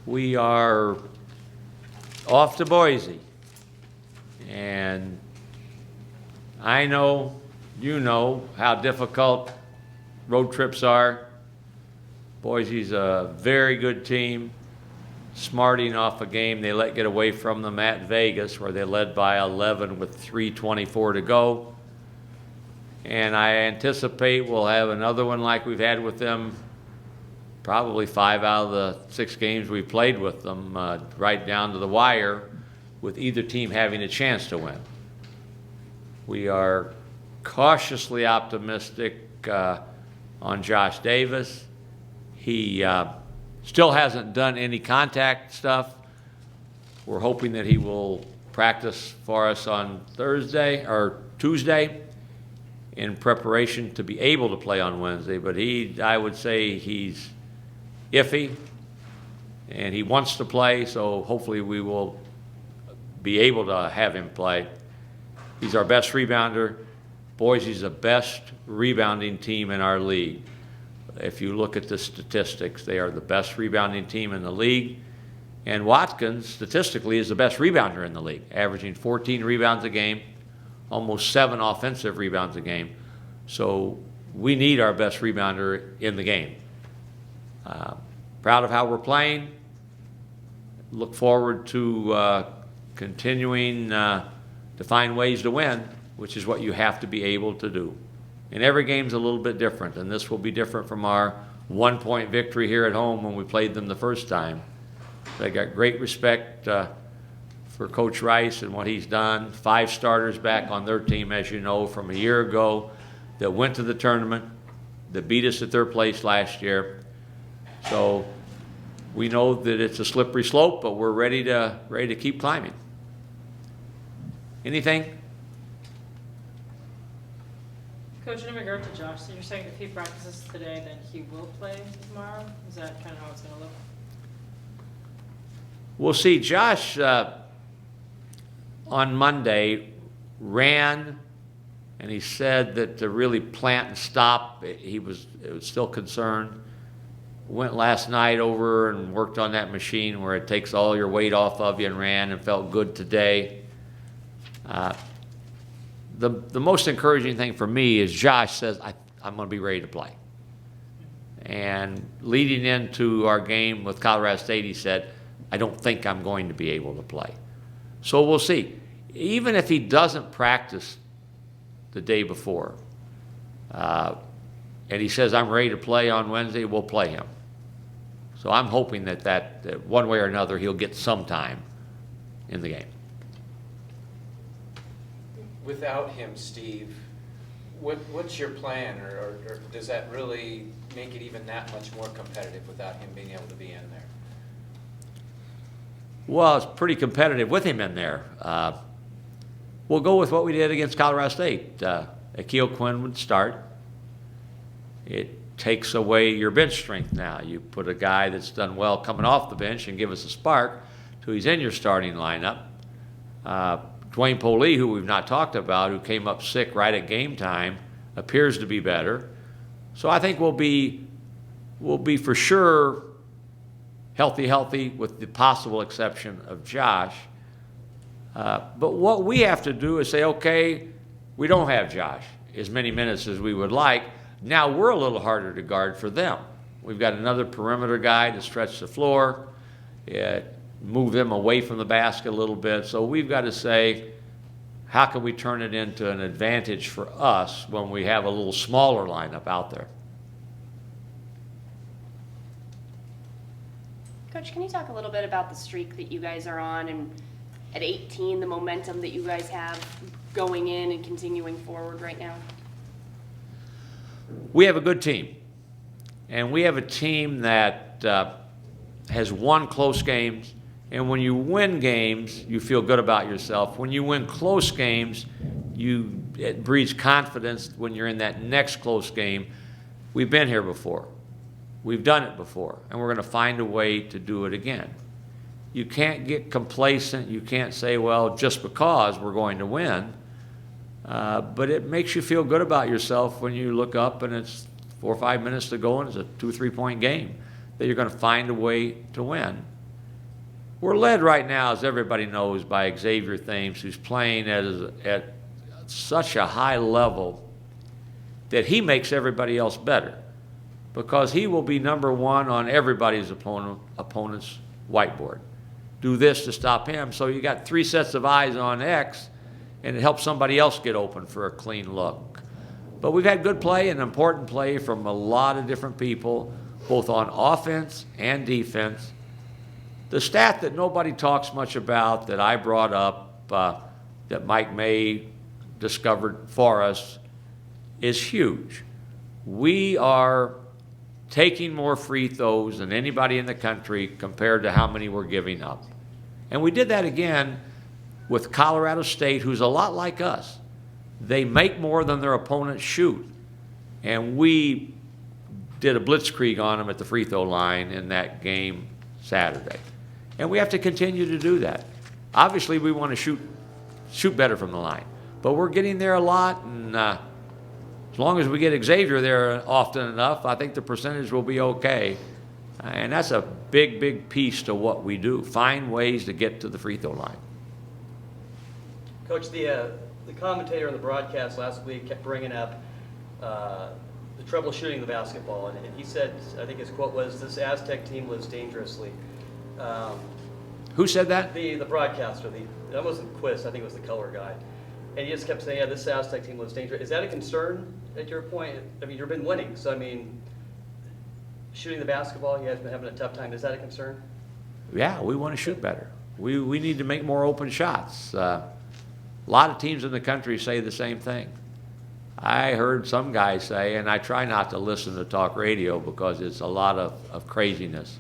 we are off to Boise. And I know, you know, how difficult road trips are. Boise's a very good team, smarting off a game they let get away from them at Vegas, where they led by 11 with 3:24 to go. And I anticipate we'll have another one like we've had with them, probably 5 out of the 6 games we've played with them, right down to the wire, with either team having a chance to win. We are cautiously optimistic on Josh Davis. He still hasn't done any contact stuff. We're hoping that he will practice for us on Thursday or Tuesday in preparation to be able to play on Wednesday. But I would say he's iffy, and he wants to play, so hopefully we will be able to have him play. He's our best rebounder. Boise's the best rebounding team in our league. If you look at the statistics, they are the best rebounding team in the league. And Watkins, statistically, is the best rebounder in the league, averaging 14 rebounds a game, almost 7 offensive rebounds a game. So we need our best rebounder in the game. Proud of how we're playing. Look forward to continuing to find ways to win, which is what you have to be able to do. And every game's a little bit different, and this will be different from our 1-point victory here at home when we played them the first time. I got great respect for Coach Rice and what he's done. 5 starters back on their team, as you know, from a year ago that went to the tournament, that beat us at their place last year. So we know that it's a slippery slope, but we're ready to keep climbing. Anything? Coach, in regard to Josh, so you're saying if he practices today, then he will play tomorrow? Is that kind of how it's going to look? We'll see. Josh, on Monday, ran, and he said that to really plant and stop, it was still concerned. Went last night over and worked on that machine where it takes all your weight off of you and ran and felt good today. The most encouraging thing for me is Josh says, I'm going to be ready to play. And leading into our game with Colorado State, he said, I don't think I'm going to be able to play. So we'll see. Even if he doesn't practice the day before, and he says, I'm ready to play on Wednesday, we'll play him. So I'm hoping that one way or another he'll get some time in the game. Without him, Steve, what's your plan, or does that really make it even that much more competitive without him being able to be in there? Well, it's pretty competitive with him in there. We'll go with what we did against Colorado State. Akil Quinn would start. It takes away your bench strength now. You put a guy that's done well coming off the bench and give us a spark till he's in your starting lineup. Dwayne Polee, who we've not talked about, who came up sick right at game time, appears to be better. So I think we'll be for sure healthy with the possible exception of Josh. But what we have to do is say, okay, we don't have Josh as many minutes as we would like. Now we're a little harder to guard for them. We've got another perimeter guy to stretch the floor, move them away from the basket a little bit. So we've got to say, how can we turn it into an advantage for us when we have a little smaller lineup out there? Coach, can you talk a little bit about the streak that you guys are on, and at 18, the momentum that you guys have going in and continuing forward right now? We have a good team, and we have a team that has won close games, and when you win games, you feel good about yourself. When you win close games, it breeds confidence when you're in that next close game. We've been here before. We've done it before, and we're going to find a way to do it again. You can't get complacent. You can't say, well, just because we're going to win. But it makes you feel good about yourself when you look up and it's 4 or 5 minutes to go and it's a 2 or 3 point game, that you're going to find a way to win. We're led right now, as everybody knows, by Xavier Thames, who's playing at such a high level that he makes everybody else better, because he will be number one on everybody's opponent's whiteboard. Do this to stop him. So you got 3 sets of eyes on X, and it helps somebody else get open for a clean look. But we've had good play and important play from a lot of different people, both on offense and defense. The stat that nobody talks much about that I brought up, that Mike May discovered for us, is huge. We are taking more free throws than anybody in the country compared to how many we're giving up. And we did that again with Colorado State, who's a lot like us. They make more than their opponents shoot. And we did a blitzkrieg on them at the free throw line in that game Saturday. And we have to continue to do that. Obviously, we want to shoot better from the line. But we're getting there a lot, and as long as we get Xavier there often enough, I think the percentage will be okay. And that's a big, big piece to what we do. Find ways to get to the free throw line. Coach, the commentator on the broadcast last week kept bringing up the trouble shooting the basketball, and he said, I think his quote was, "This Aztec team lives dangerously." Who said that? The broadcaster, that wasn't Quiz, I think it was the color guy. And he just kept saying, yeah, this Aztec team was dangerous. Is that a concern at your point? I mean, you've been winning, so I mean, shooting the basketball, you guys have been having a tough time. Is that a concern? Yeah, we want to shoot better. We need to make more open shots. A lot of teams in the country say the same thing. I heard some guys say, and I try not to listen to talk radio because it's a lot of craziness.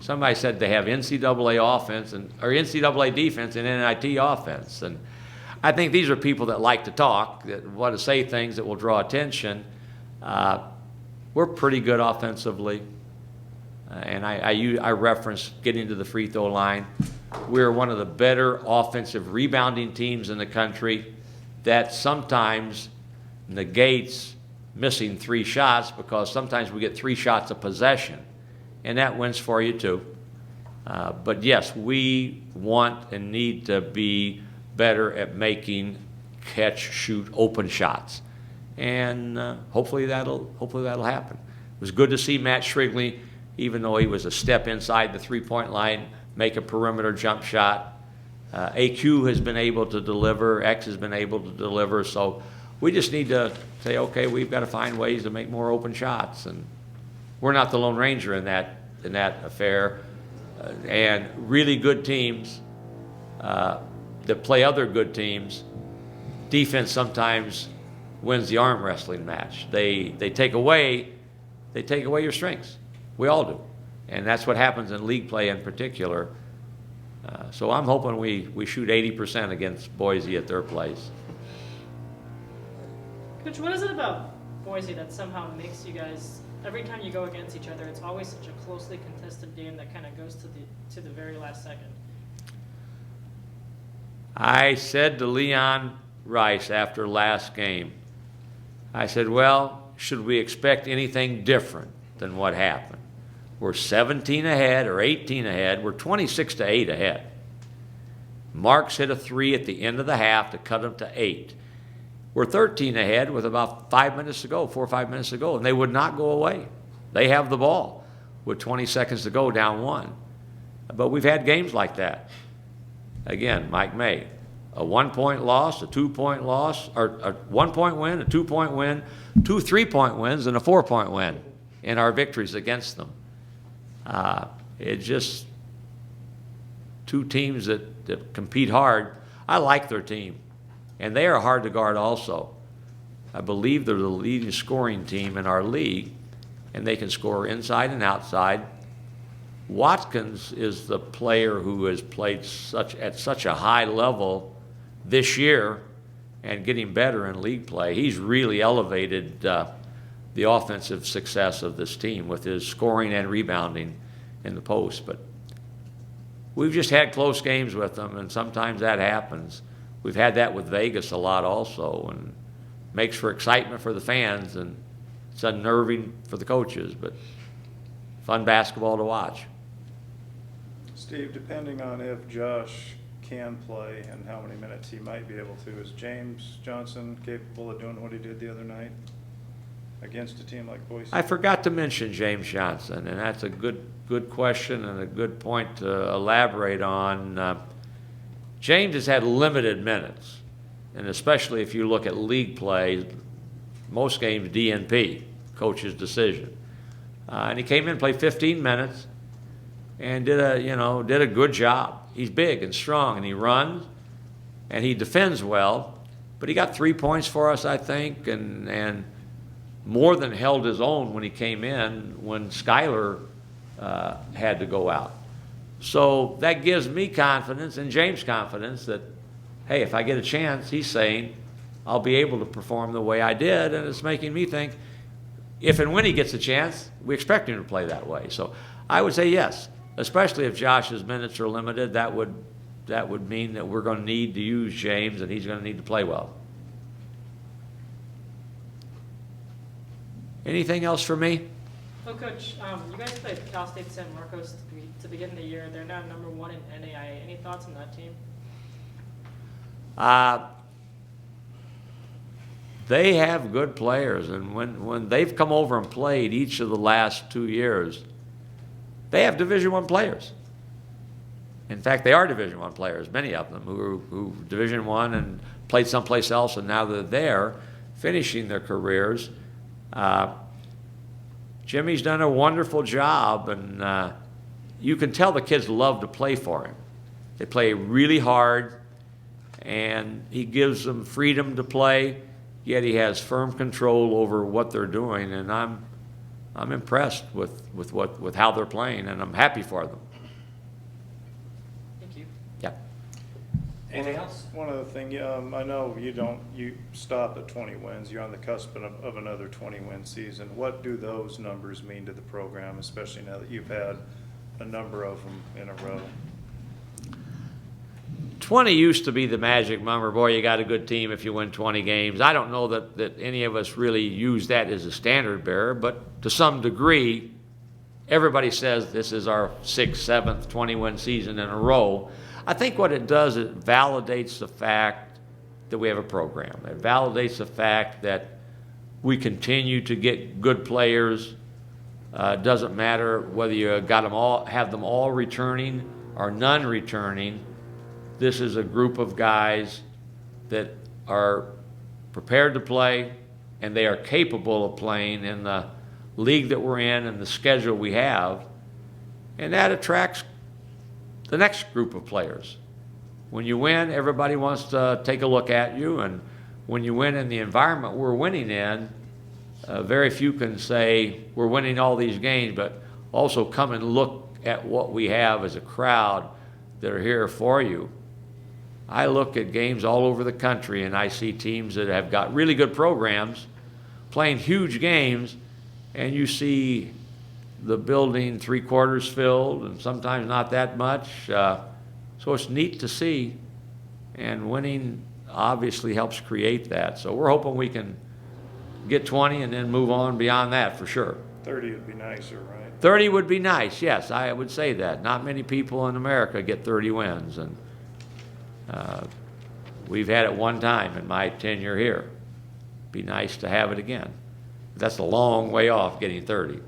Somebody said they have NCAA offense or NCAA defense and NIT offense. And I think these are people that like to talk, that want to say things that will draw attention. We're pretty good offensively. And I reference getting to the free throw line. We're one of the better offensive rebounding teams in the country. That sometimes negates missing 3 shots, because sometimes we get 3 shots a possession, and that wins for you too. But yes, we want and need to be better at making catch, shoot, open shots, and hopefully that'll happen. It was good to see Matt Shrigley, even though he was a step inside the 3-point line, make a perimeter jump shot. AQ has been able to deliver, X has been able to deliver, so we just need to say, okay, we've got to find ways to make more open shots, and we're not the Lone Ranger in that affair. And really good teams that play other good teams, defense sometimes wins the arm wrestling match. They take away your strengths. We all do, and that's what happens in league play in particular. So I'm hoping we shoot 80% against Boise at their place. Coach, what is it about Boise that somehow makes you guys, every time you go against each other, it's always such a closely contested game that kind of goes to the very last second? I said to Leon Rice after last game, I said, well, should we expect anything different than what happened? We're 17 ahead or 18 ahead. We're 26-8 ahead. Marks hit a 3 at the end of the half to cut them to 8. We're 13 ahead with about 5 minutes to go, 4 or 5 minutes to go, and they would not go away. They have the ball with 20 seconds to go, down 1. But we've had games like that. Again, Mike May, a 1-point loss, a 2-point loss, or a 1-point win, a 2-point win, 2 3-point wins, and a 4-point win in our victories against them. It's just 2 teams that compete hard. I like their team, and they are hard to guard also. I believe they're the leading scoring team in our league, and they can score inside and outside. Watkins is the player who has played at such a high level this year and getting better in league play. He's really elevated the offensive success of this team with his scoring and rebounding in the post. But we've just had close games with them, and sometimes that happens. We've had that with Vegas a lot also, and makes for excitement for the fans, and it's unnerving for the coaches, but fun basketball to watch. Steve, depending on if Josh can play and how many minutes he might be able to, is James Johnson capable of doing what he did the other night against a team like Boise? I forgot to mention James Johnson, and that's a good question and a good point to elaborate on. James has had limited minutes, and especially if you look at league play, most games DNP, coach's decision. And he came in, played 15 minutes, and did a good job. He's big and strong, and he runs, and he defends well. But he got 3 points for us, I think, and more than held his own when he came in when Skyler had to go out. So that gives me confidence and James confidence that, hey, if I get a chance, he's saying, I'll be able to perform the way I did, and it's making me think, if and when he gets a chance, we expect him to play that way. So I would say yes, especially if Josh's minutes are limited. That would mean that we're going to need to use James, and he's going to need to play well. Anything else for me? Oh, Coach, you guys played Cal State San Marcos to begin the year. They're now #1 in NAIA. Any thoughts on that team? They have good players, and when they've come over and played each of the last 2 years, they have Division I players. In fact, they are Division I players, many of them, who Division I and played someplace else, and now they're there finishing their careers. Jimmy's done a wonderful job, and you can tell the kids love to play for him. They play really hard, and he gives them freedom to play, yet he has firm control over what they're doing, and I'm impressed with how they're playing, and I'm happy for them. Thank you. Yeah. Anything else? One other thing, I know you stop at 20 wins. You're on the cusp of another 20-win season. What do those numbers mean to the program, especially now that you've had a number of them in a row? 20 used to be the magic number. Boy, you got a good team if you win 20 games. I don't know that any of us really use that as a standard bearer, but to some degree, everybody says this is our 6th, 7th, 20-win season in a row. I think what it does, it validates the fact that we have a program. It validates the fact that we continue to get good players. It doesn't matter whether you have them all returning or none returning. This is a group of guys that are prepared to play, and they are capable of playing in the league that we're in and the schedule we have, and that attracts the next group of players. When you win, everybody wants to take a look at you, and when you win in the environment we're winning in, very few can say we're winning all these games, but also come and look at what we have as a crowd that are here for you. I look at games all over the country, and I see teams that have got really good programs playing huge games, and you see the building 3/4 filled and sometimes not that much. So it's neat to see, and winning obviously helps create that. So we're hoping we can get 20 and then move on beyond that for sure. 30 would be nicer, right? 30 would be nice, yes, I would say that. Not many people in America get 30 wins, and we've had it one time in my tenure here. Be nice to have it again. That's a long way off getting 30.